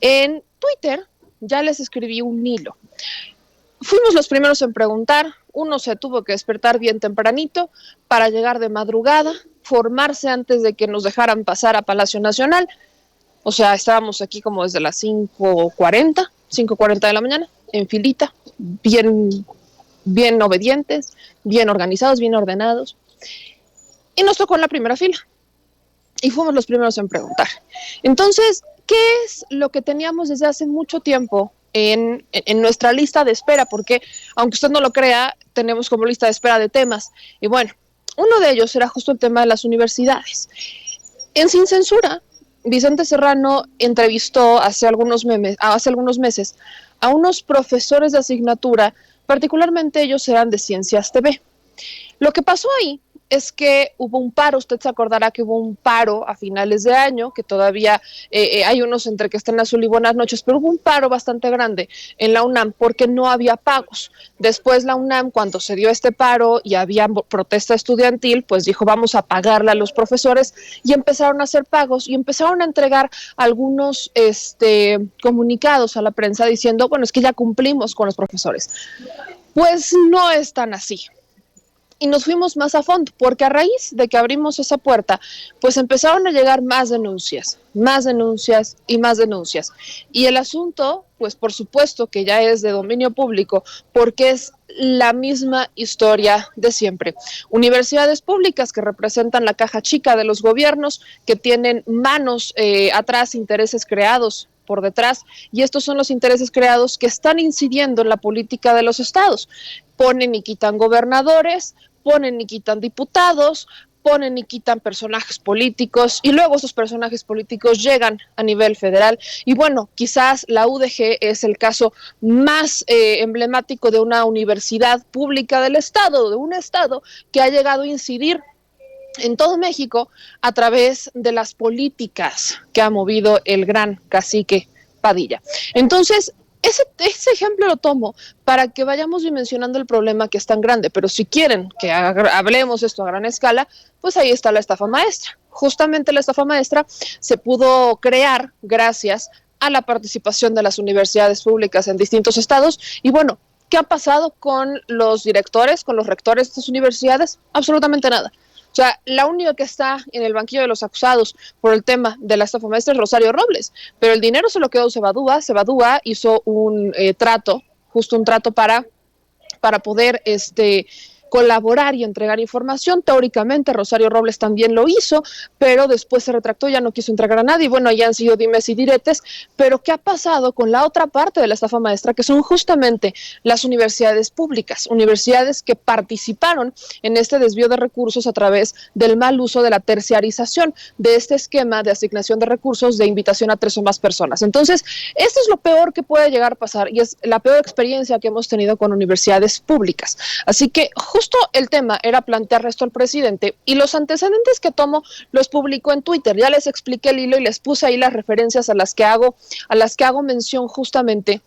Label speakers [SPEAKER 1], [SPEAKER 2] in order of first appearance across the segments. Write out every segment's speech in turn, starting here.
[SPEAKER 1] En Twitter ya les escribí un hilo. Fuimos los primeros en preguntar. Uno se tuvo que despertar bien tempranito para llegar de madrugada, formarse antes de que nos dejaran pasar a Palacio Nacional. O sea, estábamos aquí como desde las 5:40 de la mañana, en filita, bien obedientes, bien organizados, bien ordenados. Y nos tocó en la primera fila. Y fuimos los primeros en preguntar. Entonces, ¿qué es lo que teníamos desde hace mucho tiempo en nuestra lista de espera? Porque, aunque usted no lo crea, tenemos como lista de espera de temas. Y bueno, uno de ellos era justo el tema de las universidades. En Sin Censura, Vicente Serrano entrevistó hace algunos meses a unos profesores de asignatura, particularmente ellos eran de Ciencias TV. Lo que pasó ahí es que hubo un paro. Usted se acordará que hubo un paro a finales de año, que todavía hay unos entre que están azul y buenas noches, pero hubo un paro bastante grande en la UNAM porque no había pagos. Después la UNAM, cuando se dio este paro y había protesta estudiantil, pues dijo vamos a pagarle a los profesores y empezaron a hacer pagos y empezaron a entregar algunos comunicados a la prensa diciendo, bueno, es que ya cumplimos con los profesores. Pues no es tan así. Y nos fuimos más a fondo, porque a raíz de que abrimos esa puerta, pues empezaron a llegar más denuncias y más denuncias. Y el asunto, pues por supuesto que ya es de dominio público, porque es la misma historia de siempre. Universidades públicas que representan la caja chica de los gobiernos, que tienen manos atrás, intereses creados por detrás, y estos son los intereses creados que están incidiendo en la política de los estados. Ponen y quitan gobernadores, ponen y quitan diputados, ponen y quitan personajes políticos y luego esos personajes políticos llegan a nivel federal. Y bueno, quizás la UDG es el caso más emblemático de una universidad pública del estado, de un estado que ha llegado a incidir en todo México a través de las políticas que ha movido el gran cacique Padilla. Entonces, ese ejemplo lo tomo para que vayamos dimensionando el problema que es tan grande, pero si quieren que hablemos esto a gran escala, pues ahí está la estafa maestra. Justamente la estafa maestra se pudo crear gracias a la participación de las universidades públicas en distintos estados y bueno, ¿qué ha pasado con los directores, con los rectores de estas universidades? Absolutamente nada. O sea, la única que está en el banquillo de los acusados por el tema de la estafa maestra es Rosario Robles, pero el dinero se lo quedó Cebadúa. Cebadúa hizo un trato, justo un trato para poder colaborar y entregar información. Teóricamente Rosario Robles también lo hizo, pero después se retractó, ya no quiso entregar a nadie. Bueno, ya han sido dimes y diretes, pero ¿qué ha pasado con la otra parte de la estafa maestra, que son justamente las universidades públicas, universidades que participaron en este desvío de recursos a través del mal uso de la terciarización de este esquema de asignación de recursos de invitación a 3 o más personas? Entonces, esto es lo peor que puede llegar a pasar y es la peor experiencia que hemos tenido con universidades públicas. Así que justo el tema era plantear esto al presidente y los antecedentes que tomo los publicó en Twitter. Ya les expliqué el hilo y les puse ahí las referencias a las que hago mención justamente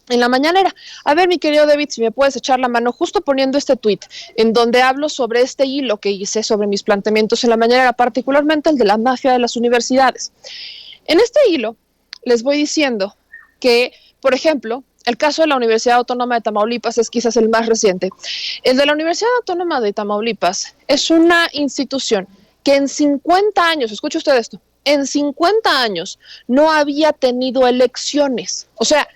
[SPEAKER 1] en la mañanera. A ver, mi querido David, si me puedes echar la mano justo poniendo este tweet en donde hablo sobre este hilo que hice sobre mis planteamientos en la mañanera, particularmente el de la mafia de las universidades. En este hilo les voy diciendo que, por ejemplo, el caso de la Universidad Autónoma de Tamaulipas es quizás el más reciente. El de la Universidad Autónoma de Tamaulipas es una institución que en 50 años, escuche usted esto, en 50 años no había tenido elecciones. O sea,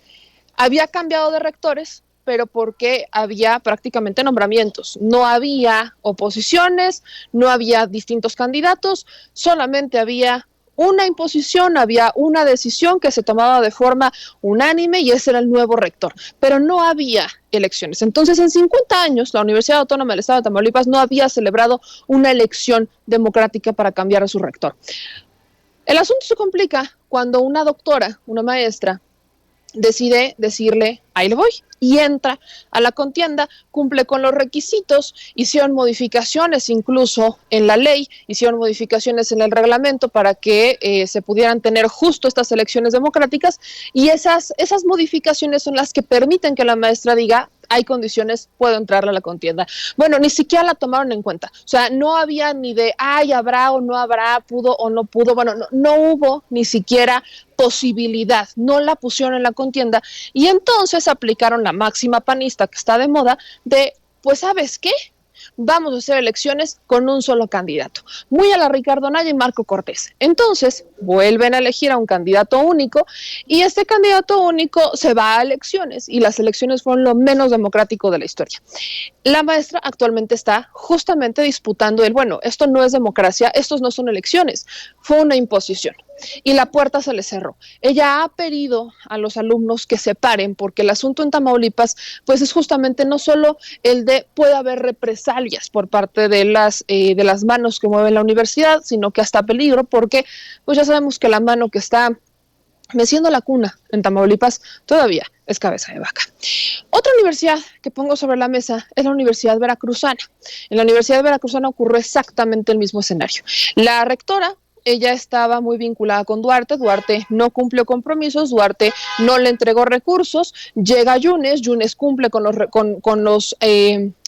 [SPEAKER 1] había cambiado de rectores, pero porque había prácticamente nombramientos. No había oposiciones, no había distintos candidatos, solamente había una imposición, había una decisión que se tomaba de forma unánime y ese era el nuevo rector, pero no había elecciones. Entonces, en 50 años, la Universidad Autónoma del Estado de Tamaulipas no había celebrado una elección democrática para cambiar a su rector. El asunto se complica cuando una doctora, una maestra, decide decirle, ahí le voy, y entra a la contienda, cumple con los requisitos, hicieron modificaciones incluso en la ley, hicieron modificaciones en el reglamento para que se pudieran tener justo estas elecciones democráticas y esas modificaciones son las que permiten que la maestra diga, hay condiciones, puedo entrarle a la contienda. Bueno, ni siquiera la tomaron en cuenta. O sea, no había ni de, ay, habrá o no habrá, pudo o no pudo. Bueno, no hubo ni siquiera posibilidad, no la pusieron en la contienda y entonces aplicaron la máxima panista que está de moda de, pues, ¿sabes qué? Vamos a hacer elecciones con un solo candidato, muy a la Ricardo Anaya y Marco Cortés. Entonces, vuelven a elegir a un candidato único y este candidato único se va a elecciones y las elecciones fueron lo menos democrático de la historia. La maestra actualmente está justamente disputando bueno, esto no es democracia, estos no son elecciones, fue una imposición. Y la puerta se le cerró. Ella ha pedido a los alumnos que se paren porque el asunto en Tamaulipas pues es justamente no solo el de puede haber represalias por parte de las manos que mueven la universidad, sino que hasta peligro porque pues ya sabemos que la mano que está meciendo la cuna en Tamaulipas todavía es cabeza de vaca. Otra universidad que pongo sobre la mesa es la Universidad Veracruzana. En la Universidad Veracruzana ocurrió exactamente el mismo escenario. La rectora, ella estaba muy vinculada con Duarte, Duarte no cumplió compromisos, Duarte no le entregó recursos, llega Yunes cumple con los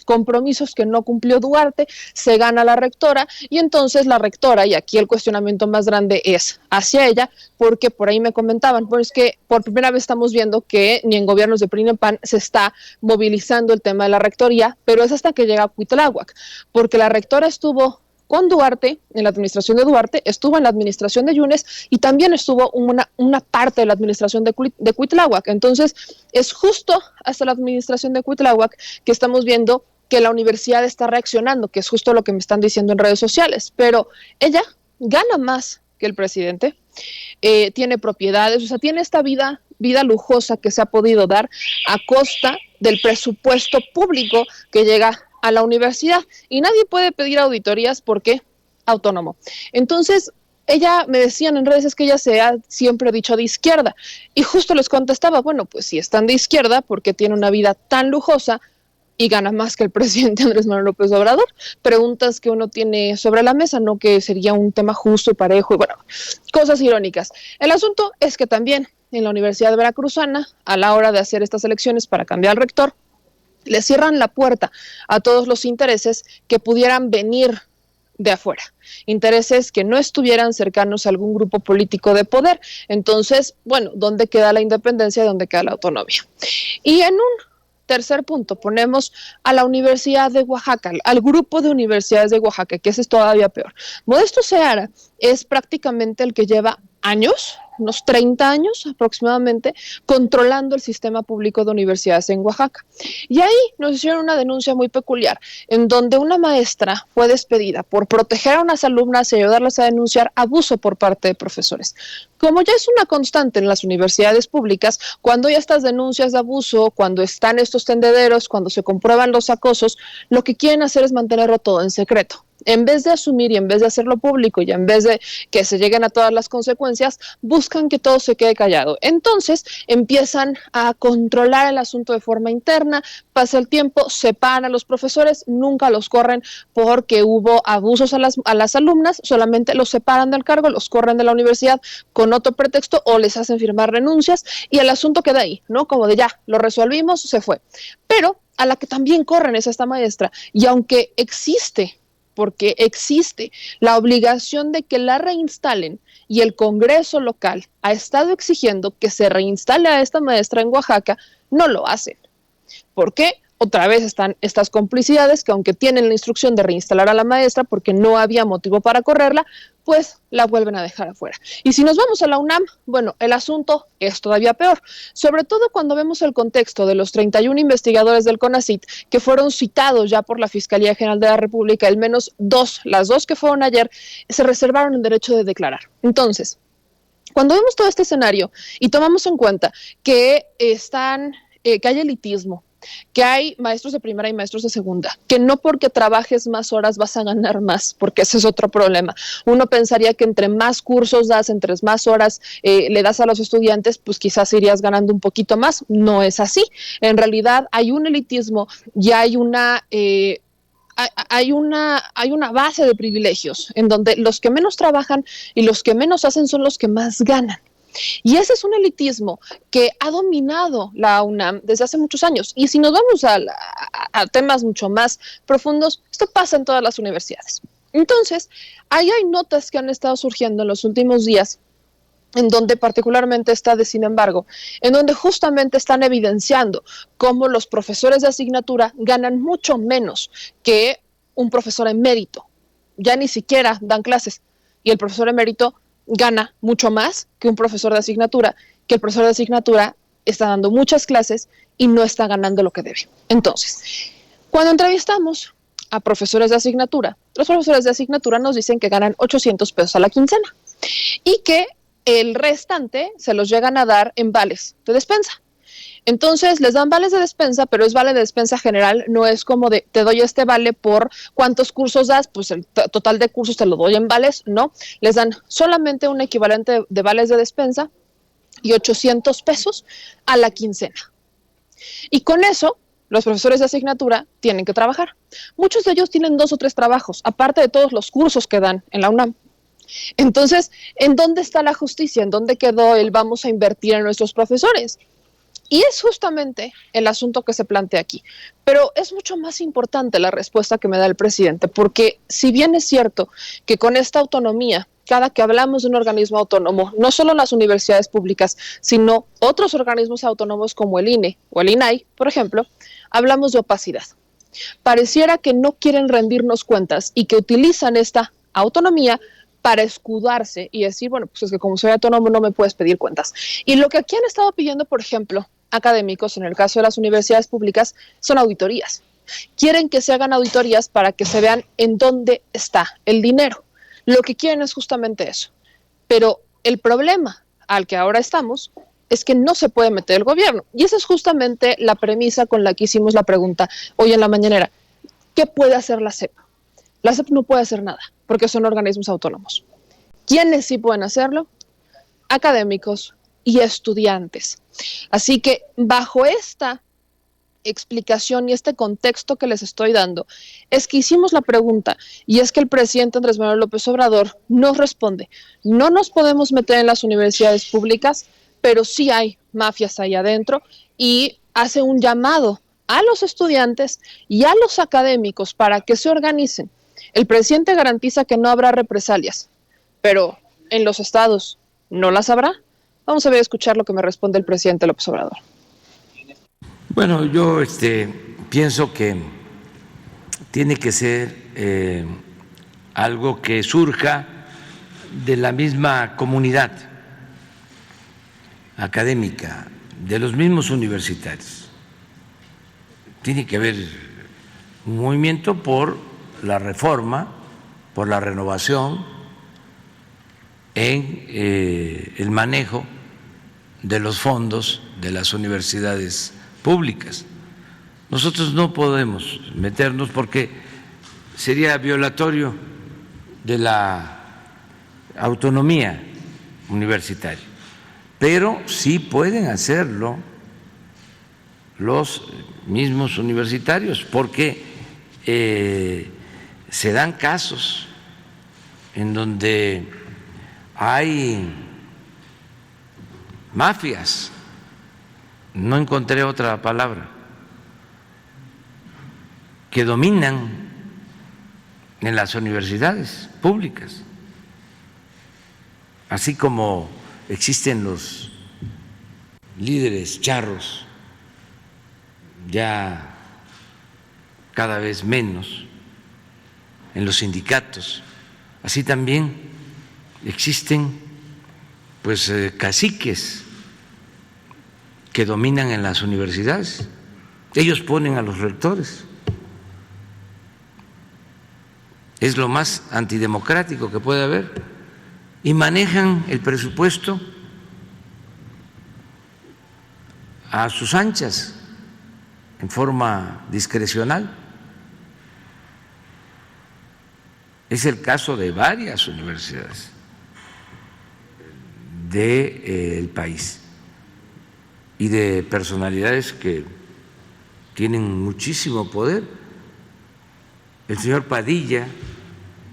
[SPEAKER 1] compromisos que no cumplió Duarte, se gana la rectora y entonces la rectora, y aquí el cuestionamiento más grande es hacia ella, porque por ahí me comentaban, pues que por primera vez estamos viendo que ni en gobiernos de PRI ni PAN se está movilizando el tema de la rectoría, pero es hasta que llega a Cuitláhuac, porque la rectora estuvo con Duarte, en la administración de Duarte, estuvo en la administración de Yunes y también estuvo una parte de la administración de Cuitláhuac. Entonces, es justo hasta la administración de Cuitláhuac que estamos viendo que la universidad está reaccionando, que es justo lo que me están diciendo en redes sociales, pero ella gana más que el presidente, tiene propiedades, o sea, tiene esta vida lujosa que se ha podido dar a costa del presupuesto público que llega a la universidad y nadie puede pedir auditorías porque autónomo. Entonces, ella me decían en redes es que ella se ha siempre dicho de izquierda y justo les contestaba, bueno, pues si están de izquierda porque tiene una vida tan lujosa y gana más que el presidente Andrés Manuel López Obrador, preguntas que uno tiene sobre la mesa, no que sería un tema justo y parejo, y bueno, cosas irónicas. El asunto es que también en la Universidad Veracruzana, a la hora de hacer estas elecciones para cambiar al rector, le cierran la puerta a todos los intereses que pudieran venir de afuera, intereses que no estuvieran cercanos a algún grupo político de poder. Entonces, bueno, ¿dónde queda la independencia y dónde queda la autonomía? Y en un tercer punto ponemos a la Universidad de Oaxaca, al grupo de universidades de Oaxaca, que ese es todavía peor. Modesto Seara es prácticamente el que lleva años, unos 30 años aproximadamente, controlando el sistema público de universidades en Oaxaca. Y ahí nos hicieron una denuncia muy peculiar, en donde una maestra fue despedida por proteger a unas alumnas y ayudarlas a denunciar abuso por parte de profesores. Como ya es una constante en las universidades públicas, cuando hay estas denuncias de abuso, cuando están estos tendederos, cuando se comprueban los acosos, lo que quieren hacer es mantenerlo todo en secreto. En vez de asumir y en vez de hacerlo público y en vez de que se lleguen a todas las consecuencias, buscan que todo se quede callado. Entonces empiezan a controlar el asunto de forma interna, pasa el tiempo, separan a los profesores, nunca los corren porque hubo abusos a las alumnas, solamente los separan del cargo, los corren de la universidad con otro pretexto o les hacen firmar renuncias y el asunto queda ahí, ¿no? Como de ya, lo resolvimos, se fue. Pero a la que también corren es esta maestra y aunque existe porque existe la obligación de que la reinstalen y el Congreso local ha estado exigiendo que se reinstale a esta maestra en Oaxaca, no lo hacen. ¿Por qué? Otra vez están estas complicidades que aunque tienen la instrucción de reinstalar a la maestra porque no había motivo para correrla, pues la vuelven a dejar afuera. Y si nos vamos a la UNAM, bueno, el asunto es todavía peor, sobre todo cuando vemos el contexto de los 31 investigadores del CONACYT que fueron citados ya por la Fiscalía General de la República, al menos las dos que fueron ayer, se reservaron el derecho de declarar. Entonces, cuando vemos todo este escenario y tomamos en cuenta que que hay elitismo, que hay maestros de primera y maestros de segunda, que no porque trabajes más horas vas a ganar más, porque ese es otro problema. Uno pensaría que entre más cursos das, entre más horas le das a los estudiantes, pues quizás irías ganando un poquito más. No es así. En realidad hay un elitismo y hay una base de privilegios en donde los que menos trabajan y los que menos hacen son los que más ganan. Y ese es un elitismo que ha dominado la UNAM desde hace muchos años. Y si nos vamos a temas mucho más profundos, esto pasa en todas las universidades. Entonces, ahí hay notas que han estado surgiendo en los últimos días en donde particularmente está de sin embargo, en donde justamente están evidenciando cómo los profesores de asignatura ganan mucho menos que un profesor emérito. Ya ni siquiera dan clases y el profesor emérito gana mucho más que un profesor de asignatura, que el profesor de asignatura está dando muchas clases y no está ganando lo que debe. Entonces, cuando entrevistamos a profesores de asignatura, los profesores de asignatura nos dicen que ganan 800 pesos a la quincena y que el restante se los llegan a dar en vales de despensa. Entonces les dan vales de despensa, pero es vale de despensa general, no es como de te doy este vale por cuántos cursos das, pues el total de cursos te lo doy en vales, no, les dan solamente un equivalente de vales de despensa y 800 pesos a la quincena. Y con eso, los profesores de asignatura tienen que trabajar. Muchos de ellos tienen 2 o 3 trabajos, aparte de todos los cursos que dan en la UNAM. Entonces, ¿en dónde está la justicia? ¿En dónde quedó el vamos a invertir en nuestros profesores? Y es justamente el asunto que se plantea aquí. Pero es mucho más importante la respuesta que me da el presidente, porque si bien es cierto que con esta autonomía, cada que hablamos de un organismo autónomo, no solo las universidades públicas, sino otros organismos autónomos como el INE o el INAI, por ejemplo, hablamos de opacidad. Pareciera que no quieren rendirnos cuentas y que utilizan esta autonomía para escudarse y decir, bueno, pues es que como soy autónomo no me puedes pedir cuentas. Y lo que aquí han estado pidiendo, por ejemplo, académicos, en el caso de las universidades públicas, son auditorías. Quieren que se hagan auditorías para que se vean en dónde está el dinero. Lo que quieren es justamente eso. Pero el problema al que ahora estamos es que no se puede meter el gobierno. Y esa es justamente la premisa con la que hicimos la pregunta hoy en la mañanera. ¿Qué puede hacer la SEP? La SEP no puede hacer nada, porque son organismos autónomos. ¿Quiénes sí pueden hacerlo? Académicos y estudiantes. Así que bajo esta explicación y este contexto que les estoy dando, es que hicimos la pregunta y es que el presidente Andrés Manuel López Obrador nos responde, no nos podemos meter en las universidades públicas, pero sí hay mafias ahí adentro y hace un llamado a los estudiantes y a los académicos para que se organicen. El presidente garantiza que no habrá represalias, pero en los estados no las habrá. Vamos a ver, escuchar lo que me responde el presidente López Obrador.
[SPEAKER 2] Bueno, yo pienso que tiene que ser algo que surja de la misma comunidad académica, de los mismos universitarios. Tiene que haber un movimiento por la reforma, por la renovación en el manejo de los fondos de las universidades públicas. Nosotros no podemos meternos porque sería violatorio de la autonomía universitaria, pero sí pueden hacerlo los mismos universitarios, porque se dan casos en donde hay mafias, no encontré otra palabra, que dominan en las universidades públicas, así como existen los líderes charros, ya cada vez menos en los sindicatos, así también existen pues caciques que dominan en las universidades. Ellos ponen a los rectores. Es lo más antidemocrático que puede haber. Y manejan el presupuesto a sus anchas, en forma discrecional. Es el caso de varias universidades del país y de personalidades que tienen muchísimo poder. El señor Padilla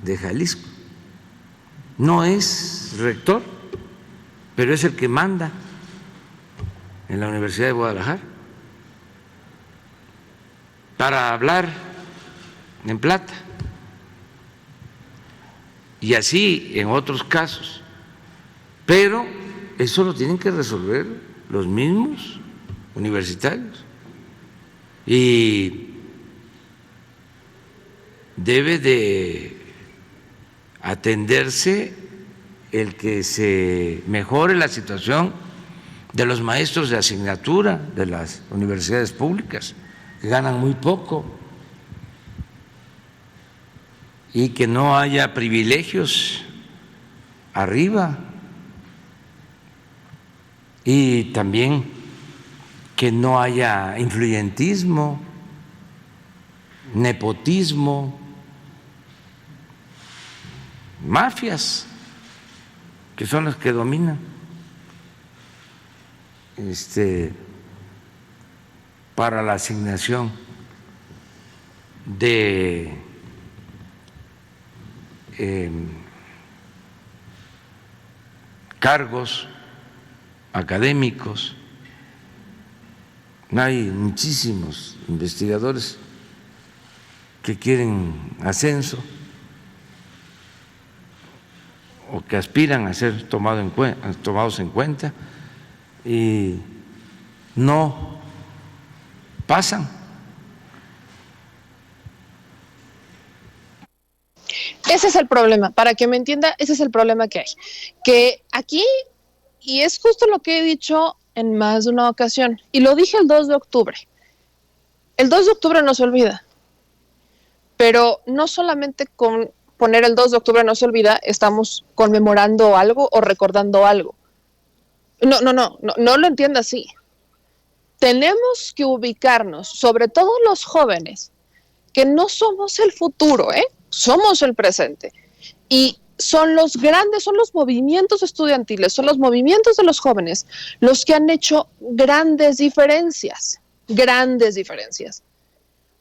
[SPEAKER 2] de Jalisco no es rector pero es el que manda en la Universidad de Guadalajara para hablar en plata. Y así en otros casos. Pero eso lo tienen que resolver los mismos universitarios. Y debe de atenderse el que se mejore la situación de los maestros de asignatura de las universidades públicas, que ganan muy poco, y que no haya privilegios arriba, y también que no haya influyentismo, nepotismo, mafias, que son las que dominan para la asignación de cargos académicos. Hay muchísimos investigadores que quieren ascenso o que aspiran a ser tomados en cuenta y no pasan.
[SPEAKER 1] Ese es el problema, para que me entienda, ese es el problema que hay. Que aquí, y es justo lo que he dicho en más de una ocasión, y lo dije el 2 de octubre. El 2 de octubre no se olvida, pero no solamente con poner el 2 de octubre no se olvida, estamos conmemorando algo o recordando algo. No lo entienda así. Tenemos que ubicarnos, sobre todo los jóvenes, que no somos el futuro, somos el presente. Y son los grandes, son los movimientos estudiantiles, son los movimientos de los jóvenes los que han hecho grandes diferencias.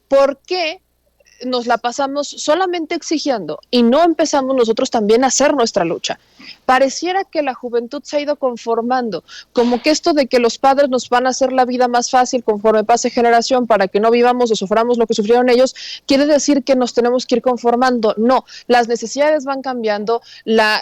[SPEAKER 1] ¿Por qué nos la pasamos solamente exigiendo y no empezamos nosotros también a hacer nuestra lucha? Pareciera que la juventud se ha ido conformando, como que esto de que los padres nos van a hacer la vida más fácil conforme pase generación para que no vivamos o suframos lo que sufrieron ellos, quiere decir que nos tenemos que ir conformando. No, las necesidades van cambiando,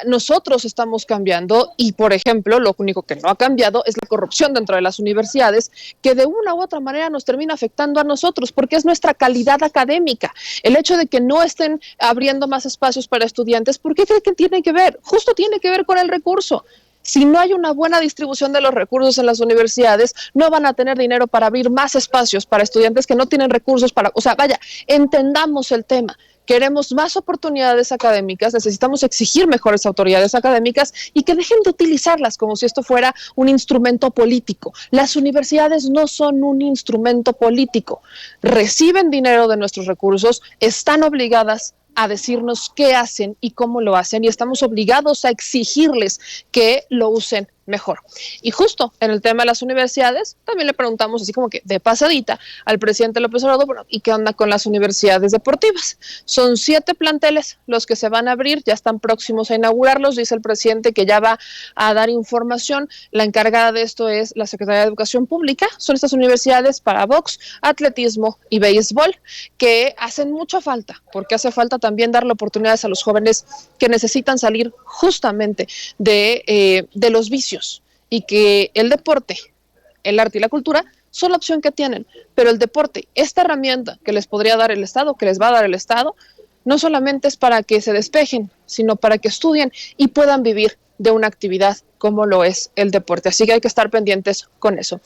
[SPEAKER 1] nosotros estamos cambiando y, por ejemplo, lo único que no ha cambiado es la corrupción dentro de las universidades, que de una u otra manera nos termina afectando a nosotros porque es nuestra calidad académica. El hecho de que no estén abriendo más espacios para estudiantes, ¿por qué cree que tiene que ver? Justo tiene que ver con el recurso. Si no hay una buena distribución de los recursos en las universidades, no van a tener dinero para abrir más espacios para estudiantes que no tienen recursos para, entendamos el tema. Queremos más oportunidades académicas, necesitamos exigir mejores autoridades académicas y que dejen de utilizarlas como si esto fuera un instrumento político. Las universidades no son un instrumento político. Reciben dinero de nuestros recursos, están obligadas a decirnos qué hacen y cómo lo hacen, y estamos obligados a exigirles que lo usen mejor. Y justo en el tema de las universidades, también le preguntamos así como que de pasadita al presidente López Obrador, bueno, ¿y qué onda con las universidades deportivas? Son 7 planteles los que se van a abrir, ya están próximos a inaugurarlos, dice el presidente que ya va a dar información. La encargada de esto es la Secretaría de Educación Pública. Son estas universidades para box, atletismo y béisbol, que hacen mucha falta, porque hace falta también darle oportunidades a los jóvenes que necesitan salir justamente de los vicios, y que el deporte, el arte y la cultura son la opción que tienen, pero el deporte, esta herramienta que les podría dar el Estado, que les va a dar el Estado, no solamente es para que se despejen, sino para que estudien y puedan vivir de una actividad como lo es el deporte. Así que hay que estar pendientes con eso.